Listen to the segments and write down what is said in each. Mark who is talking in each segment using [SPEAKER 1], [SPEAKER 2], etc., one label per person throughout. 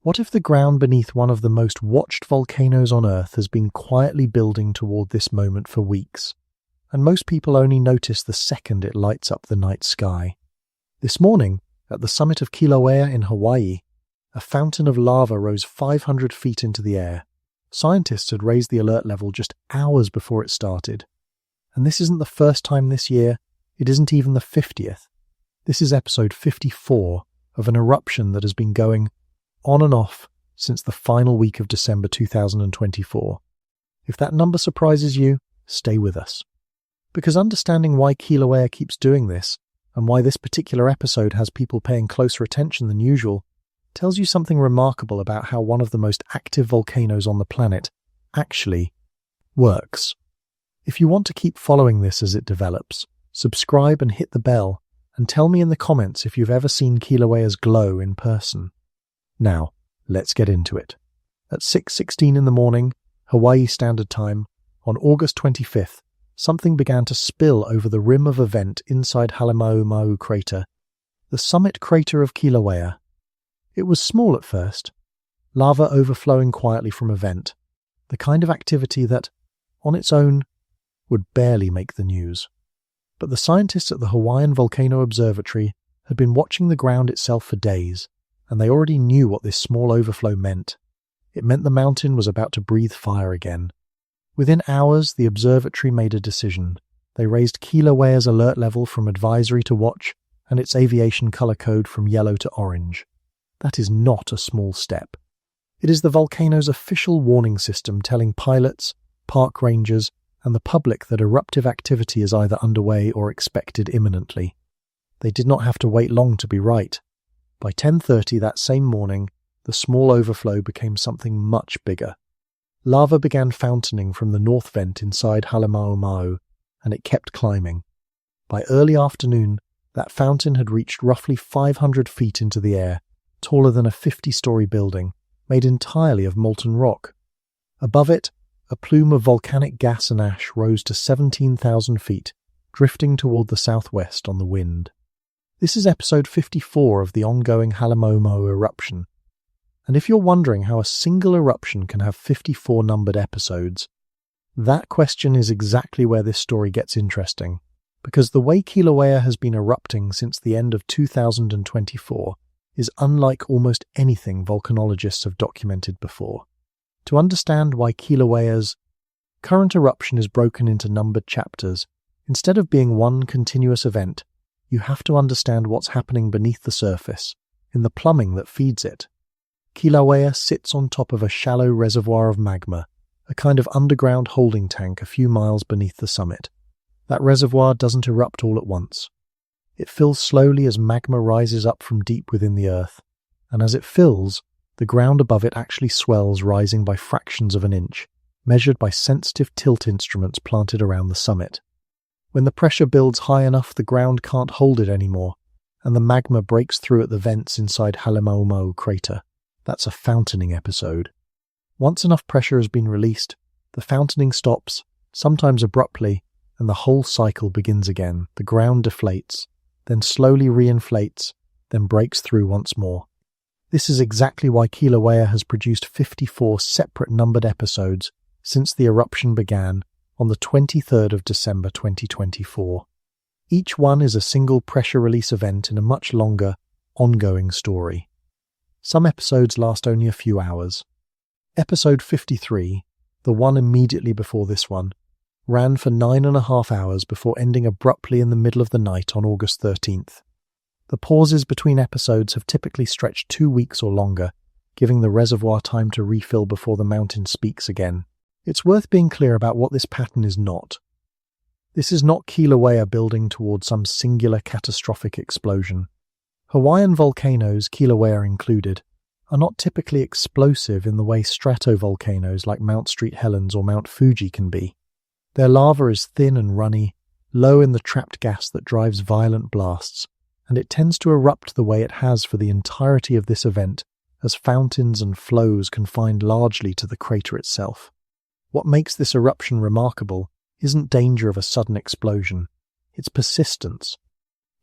[SPEAKER 1] What if the ground beneath one of the most watched volcanoes on Earth has been quietly building toward this moment for weeks, and most people only notice the second it lights up the night sky? This morning, at the summit of Kilauea in Hawaii, a fountain of lava rose 500 feet into the air. Scientists had raised the alert level just hours before it started. And this isn't the first time this year, it isn't even the 50th. This is episode 54 of an eruption that has been going on and off since the final week of December 2024. If that number surprises you, stay with us. Because understanding why Kilauea keeps doing this, and why this particular episode has people paying closer attention than usual, tells you something remarkable about how one of the most active volcanoes on the planet actually works. If you want to keep following this as it develops, subscribe and hit the bell, and tell me in the comments if you've ever seen Kilauea's glow in person. Now, let's get into it. At 6:16 in the morning, Hawaii Standard Time, on August 25th, something began to spill over the rim of a vent inside Halema'uma'u crater, the summit crater of Kilauea. It was small at first, lava overflowing quietly from a vent, the kind of activity that, on its own, would barely make the news. But the scientists at the Hawaiian Volcano Observatory had been watching the ground itself for days, and they already knew what this small overflow meant. It meant the mountain was about to breathe fire again. Within hours, the observatory made a decision. They raised Kilauea's alert level from advisory to watch, and its aviation color code from yellow to orange. That is not a small step. It is the volcano's official warning system telling pilots, park rangers, and the public that eruptive activity is either underway or expected imminently. They did not have to wait long to be right. By 10:30 that same morning, the small overflow became something much bigger. Lava began fountaining from the north vent inside Halema'uma'u, and it kept climbing. By early afternoon, that fountain had reached roughly 500 feet into the air, taller than a 50-story building, made entirely of molten rock. Above it, a plume of volcanic gas and ash rose to 17,000 feet, drifting toward the southwest on the wind. This is episode 54 of the ongoing Halema'uma'u eruption. And if you're wondering how a single eruption can have 54 numbered episodes, that question is exactly where this story gets interesting, because the way Kilauea has been erupting since the end of 2024 is unlike almost anything volcanologists have documented before. To understand why Kilauea's current eruption is broken into numbered chapters, instead of being one continuous event, you have to understand what's happening beneath the surface, in the plumbing that feeds it. Kilauea sits on top of a shallow reservoir of magma, a kind of underground holding tank a few miles beneath the summit. That reservoir doesn't erupt all at once. It fills slowly as magma rises up from deep within the earth, and as it fills, the ground above it actually swells, rising by fractions of an inch, measured by sensitive tilt instruments planted around the summit. When the pressure builds high enough, the ground can't hold it anymore, and the magma breaks through at the vents inside Halema'uma'u crater. That's a fountaining episode. Once enough pressure has been released, the fountaining stops, sometimes abruptly, and the whole cycle begins again. The ground deflates, then slowly reinflates, then breaks through once more. This is exactly why Kilauea has produced 54 separate numbered episodes since the eruption began on the 23rd of December 2024. Each one is a single pressure release event in a much longer, ongoing story. Some episodes last only a few hours. Episode 53, the one immediately before this one, ran for 9.5 hours before ending abruptly in the middle of the night on August 13th. The pauses between episodes have typically stretched 2 weeks or longer, giving the reservoir time to refill before the mountain speaks again. It's worth being clear about what this pattern is not. This is not Kilauea building towards some singular catastrophic explosion. Hawaiian volcanoes, Kilauea included, are not typically explosive in the way stratovolcanoes like Mount St. Helens or Mount Fuji can be. Their lava is thin and runny, low in the trapped gas that drives violent blasts, and it tends to erupt the way it has for the entirety of this event, as fountains and flows confined largely to the crater itself. What makes this eruption remarkable isn't danger of a sudden explosion, it's persistence.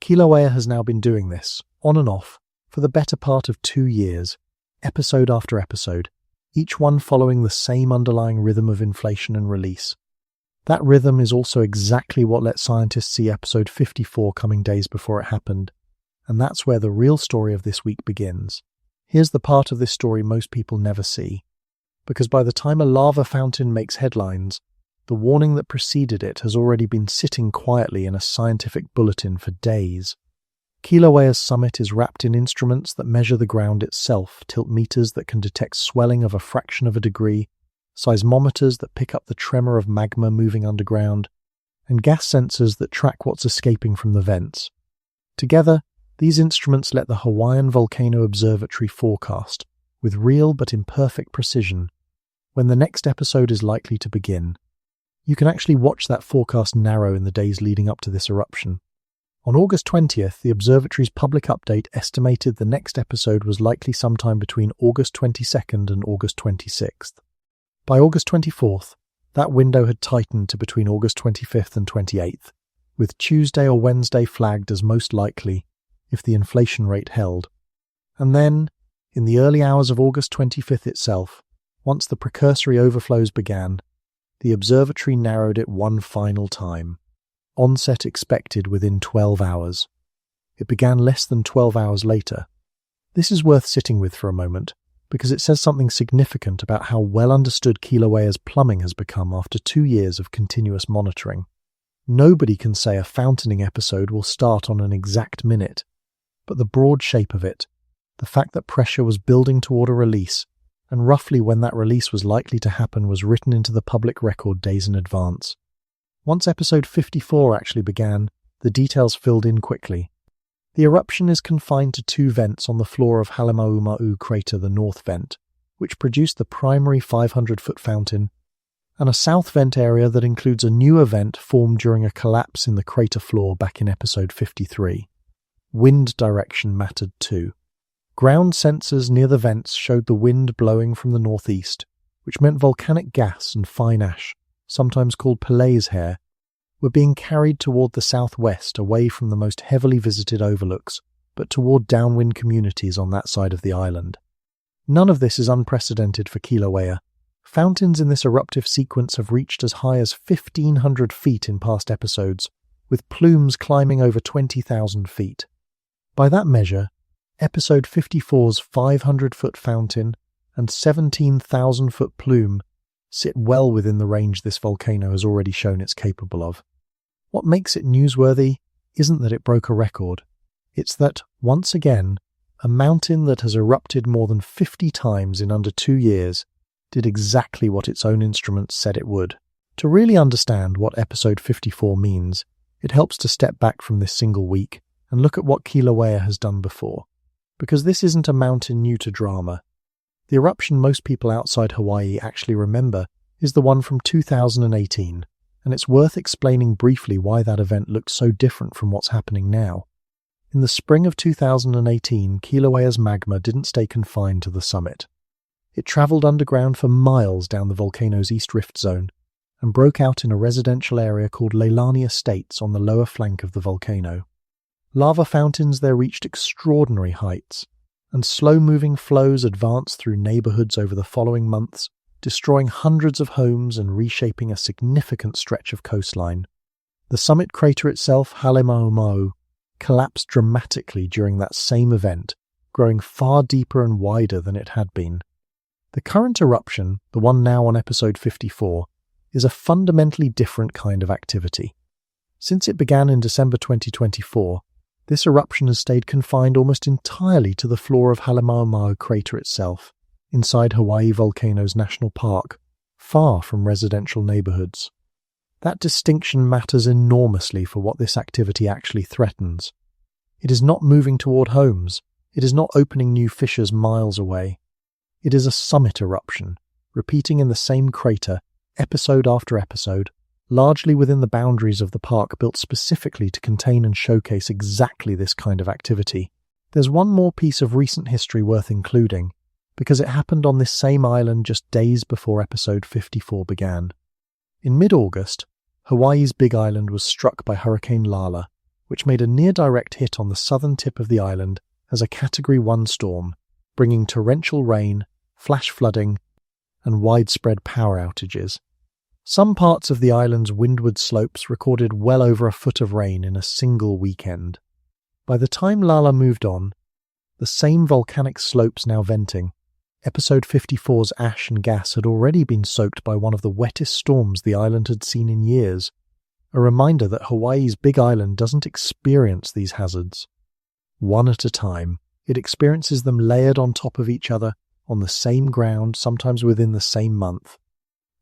[SPEAKER 1] Kilauea has now been doing this, on and off, for the better part of 2 years, episode after episode, each one following the same underlying rhythm of inflation and release. That rhythm is also exactly what let scientists see episode 54 coming days before it happened, and that's where the real story of this week begins. Here's the part of this story most people never see, because by the time a lava fountain makes headlines, the warning that preceded it has already been sitting quietly in a scientific bulletin for days. Kilauea's summit is wrapped in instruments that measure the ground itself, tiltmeters that can detect swelling of a fraction of a degree, seismometers that pick up the tremor of magma moving underground, and gas sensors that track what's escaping from the vents. Together, these instruments let the Hawaiian Volcano Observatory forecast, with real but imperfect precision, when the next episode is likely to begin. You can actually watch that forecast narrow in the days leading up to this eruption. On August 20th, the observatory's public update estimated the next episode was likely sometime between August 22nd and August 26th. By August 24th, that window had tightened to between August 25th and 28th, with Tuesday or Wednesday flagged as most likely if the inflation rate held. And then, in the early hours of August 25th itself, once the precursory overflows began, the observatory narrowed it one final time. Onset expected within 12 hours. It began less than 12 hours later. This is worth sitting with for a moment, because it says something significant about how well understood Kilauea's plumbing has become after 2 years of continuous monitoring. Nobody can say a fountaining episode will start on an exact minute, but the broad shape of it, the fact that pressure was building toward a release, and roughly when that release was likely to happen was written into the public record days in advance. Once episode 54 actually began, the details filled in quickly. The eruption is confined to 2 vents on the floor of Halema'uma'u crater, the north vent, which produced the primary 500-foot fountain, and a south vent area that includes a newer vent formed during a collapse in the crater floor back in episode 53. Wind direction mattered too. Ground sensors near the vents showed the wind blowing from the northeast, which meant volcanic gas and fine ash, sometimes called Pele's hair, were being carried toward the southwest away from the most heavily visited overlooks, but toward downwind communities on that side of the island. None of this is unprecedented for Kilauea. Fountains in this eruptive sequence have reached as high as 1,500 feet in past episodes, with plumes climbing over 20,000 feet. By that measure, episode 54's 500-foot fountain and 17,000-foot plume sit well within the range this volcano has already shown it's capable of. What makes it newsworthy isn't that it broke a record. It's that, once again, a mountain that has erupted more than 50 times in under 2 years did exactly what its own instruments said it would. To really understand what episode 54 means, it helps to step back from this single week and look at what Kilauea has done before. Because this isn't a mountain new to drama. The eruption most people outside Hawaii actually remember is the one from 2018, and it's worth explaining briefly why that event looked so different from what's happening now. In the spring of 2018, Kilauea's magma didn't stay confined to the summit. It travelled underground for miles down the volcano's east rift zone and broke out in a residential area called Leilani Estates on the lower flank of the volcano. Lava fountains there reached extraordinary heights, and slow-moving flows advanced through neighbourhoods over the following months, destroying hundreds of homes and reshaping a significant stretch of coastline. The summit crater itself, Halema'uma'u, collapsed dramatically during that same event, growing far deeper and wider than it had been. The current eruption, the one now on episode 54, is a fundamentally different kind of activity. Since it began in December 2024, this eruption has stayed confined almost entirely to the floor of Halema'uma'u crater itself, inside Hawaii Volcanoes National Park, far from residential neighbourhoods. That distinction matters enormously for what this activity actually threatens. It is not moving toward homes. It is not opening new fissures miles away. It is a summit eruption, repeating in the same crater, episode after episode, largely within the boundaries of the park built specifically to contain and showcase exactly this kind of activity. There's one more piece of recent history worth including, because it happened on this same island just days before episode 54 began. In mid-August, Hawaii's Big Island was struck by Hurricane Lala, which made a near-direct hit on the southern tip of the island as a Category 1 storm, bringing torrential rain, flash flooding, and widespread power outages. Some parts of the island's windward slopes recorded well over a foot of rain in a single weekend. By the time Lala moved on, the same volcanic slopes now venting, Episode 54's ash and gas had already been soaked by one of the wettest storms the island had seen in years, a reminder that Hawaii's big island doesn't experience these hazards. One at a time, it experiences them layered on top of each other, on the same ground, sometimes within the same month.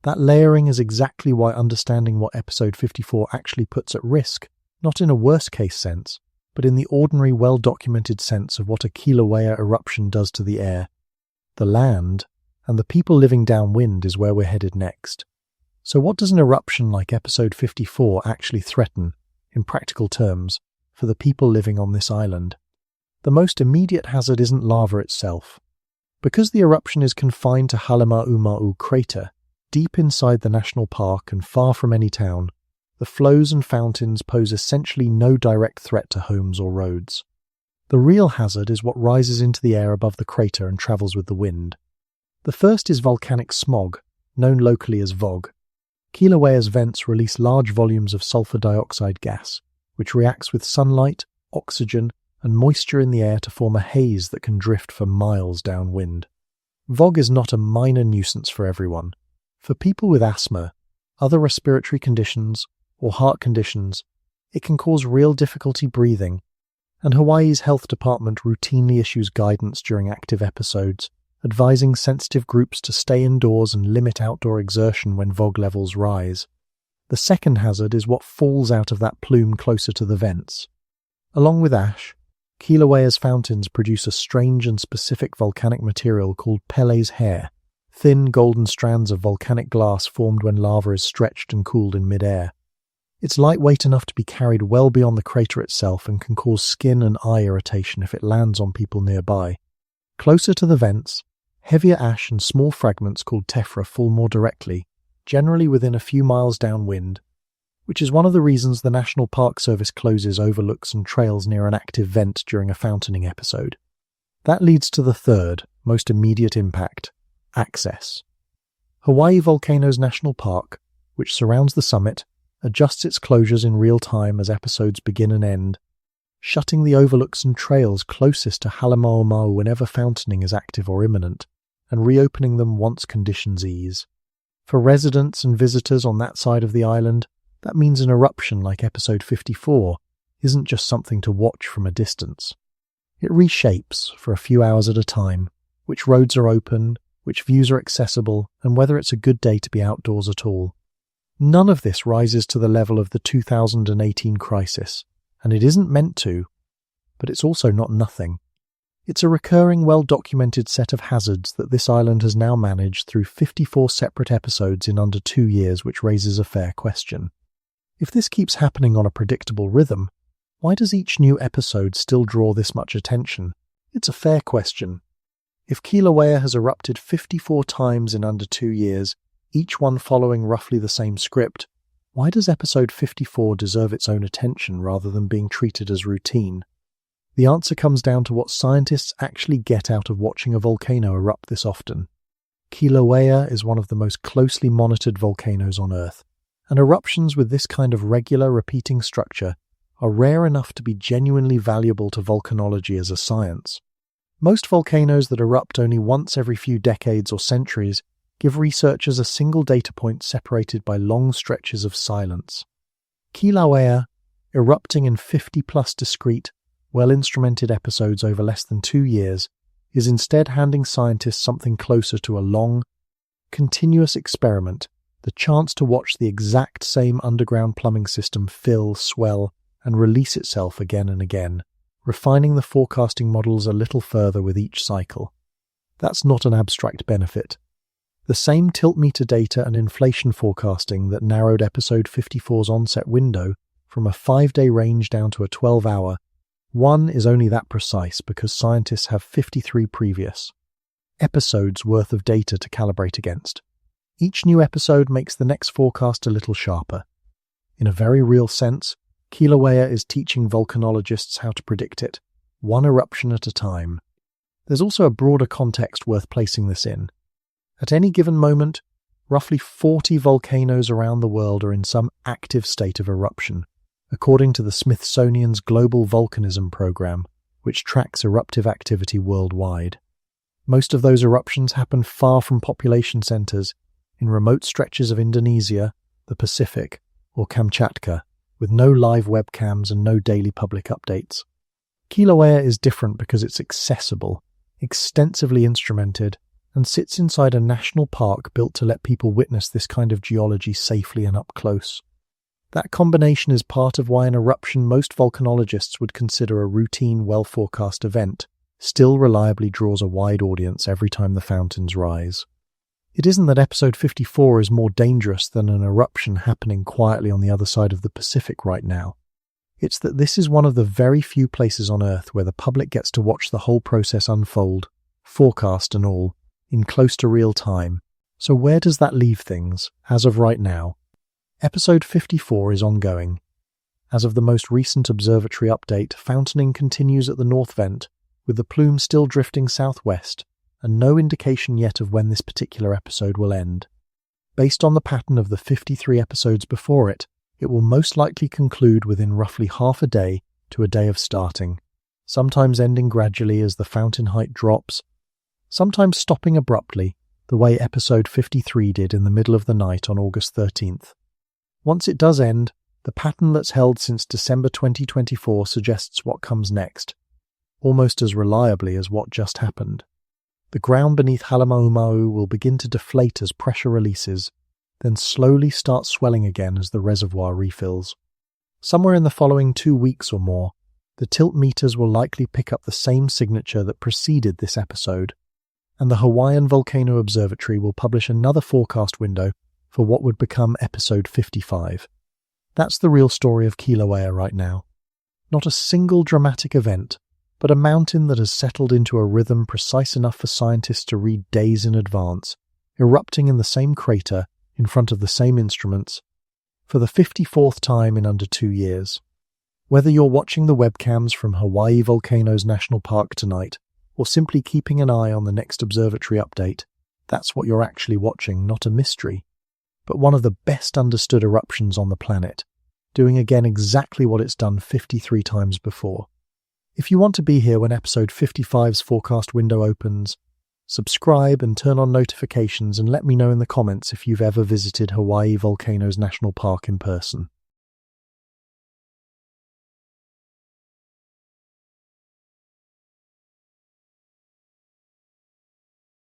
[SPEAKER 1] That layering is exactly why understanding what Episode 54 actually puts at risk, not in a worst-case sense, but in the ordinary, well-documented sense of what a Kilauea eruption does to the air, the land, and the people living downwind is where we're headed next. So what does an eruption like Episode 54 actually threaten, in practical terms, for the people living on this island? The most immediate hazard isn't lava itself. Because the eruption is confined to Halema'uma'u crater, deep inside the national park and far from any town, the flows and fountains pose essentially no direct threat to homes or roads. The real hazard is what rises into the air above the crater and travels with the wind. The first is volcanic smog, known locally as VOG. Kilauea's vents release large volumes of sulfur dioxide gas, which reacts with sunlight, oxygen, and moisture in the air to form a haze that can drift for miles downwind. VOG is not a minor nuisance for everyone. For people with asthma, other respiratory conditions, or heart conditions, it can cause real difficulty breathing, and Hawaii's health department routinely issues guidance during active episodes, advising sensitive groups to stay indoors and limit outdoor exertion when VOG levels rise. The second hazard is what falls out of that plume closer to the vents. Along with ash, Kilauea's fountains produce a strange and specific volcanic material called Pele's hair, thin golden strands of volcanic glass formed when lava is stretched and cooled in mid-air. It's lightweight enough to be carried well beyond the crater itself and can cause skin and eye irritation if it lands on people nearby. Closer to the vents, heavier ash and small fragments called tephra fall more directly, generally within a few miles downwind, which is one of the reasons the National Park Service closes overlooks and trails near an active vent during a fountaining episode. That leads to the third, most immediate impact: access. Hawaii Volcanoes National Park, which surrounds the summit, adjusts its closures in real time as episodes begin and end, shutting the overlooks and trails closest to Halema'uma'u whenever fountaining is active or imminent, and reopening them once conditions ease. For residents and visitors on that side of the island, that means an eruption like Episode 54 isn't just something to watch from a distance. It reshapes, for a few hours at a time, which roads are open, which views are accessible, and whether it's a good day to be outdoors at all. None of this rises to the level of the 2018 crisis, and it isn't meant to, but it's also not nothing. It's a recurring, well-documented set of hazards that this island has now managed through 54 separate episodes in under 2 years, which raises a fair question. If this keeps happening on a predictable rhythm, why does each new episode still draw this much attention? It's a fair question. If Kilauea has erupted 54 times in under 2 years, each one following roughly the same script, why does Episode 54 deserve its own attention rather than being treated as routine? The answer comes down to what scientists actually get out of watching a volcano erupt this often. Kilauea is one of the most closely monitored volcanoes on Earth, and eruptions with this kind of regular, repeating structure are rare enough to be genuinely valuable to volcanology as a science. Most volcanoes that erupt only once every few decades or centuries give researchers a single data point separated by long stretches of silence. Kilauea, erupting in 50-plus discrete, well-instrumented episodes over less than 2 years, is instead handing scientists something closer to a long, continuous experiment, the chance to watch the exact same underground plumbing system fill, swell, and release itself again and again, refining the forecasting models a little further with each cycle. That's not an abstract benefit. The same tilt-meter data and inflation forecasting that narrowed Episode 54's onset window from a 5-day range down to a 12-hour, one is only that precise because scientists have 53 previous episodes worth of data to calibrate against. Each new episode makes the next forecast a little sharper. In a very real sense, Kilauea is teaching volcanologists how to predict it, one eruption at a time. There's also a broader context worth placing this in. At any given moment, roughly 40 volcanoes around the world are in some active state of eruption, according to the Smithsonian's Global Volcanism Program, which tracks eruptive activity worldwide. Most of those eruptions happen far from population centers, in remote stretches of Indonesia, the Pacific, or Kamchatka, with no live webcams and no daily public updates. Kilauea is different because it's accessible, extensively instrumented, and sits inside a national park built to let people witness this kind of geology safely and up close. That combination is part of why an eruption most volcanologists would consider a routine, well-forecast event still reliably draws a wide audience every time the fountains rise. It isn't that episode 54 is more dangerous than an eruption happening quietly on the other side of the Pacific right now. It's that this is one of the very few places on Earth where the public gets to watch the whole process unfold, forecast and all, in close to real time. So where does that leave things, as of right now? Episode 54 is ongoing. As of the most recent observatory update, fountaining continues at the North Vent, with the plume still drifting southwest, and no indication yet of when this particular episode will end. Based on the pattern of the 53 episodes before it, it will most likely conclude within roughly half a day to a day of starting, sometimes ending gradually as the fountain height drops, sometimes stopping abruptly, the way episode 53 did in the middle of the night on August 13th. Once it does end, the pattern that's held since December 2024 suggests what comes next, almost as reliably as what just happened. The ground beneath Halema'uma'u will begin to deflate as pressure releases, then slowly start swelling again as the reservoir refills. Somewhere in the following 2 weeks or more, the tilt meters will likely pick up the same signature that preceded this episode, and the Hawaiian Volcano Observatory will publish another forecast window for what would become episode 55. That's the real story of Kilauea right now. Not a single dramatic event, but a mountain that has settled into a rhythm precise enough for scientists to read days in advance, erupting in the same crater, in front of the same instruments, for the 54th time in under 2 years. Whether you're watching the webcams from Hawaii Volcanoes National Park tonight, or simply keeping an eye on the next observatory update, that's what you're actually watching, not a mystery, but one of the best understood eruptions on the planet, doing again exactly what it's done 53 times before. If you want to be here when episode 55's forecast window opens, subscribe and turn on notifications and let me know in the comments if you've ever visited Hawaii Volcanoes National Park in person.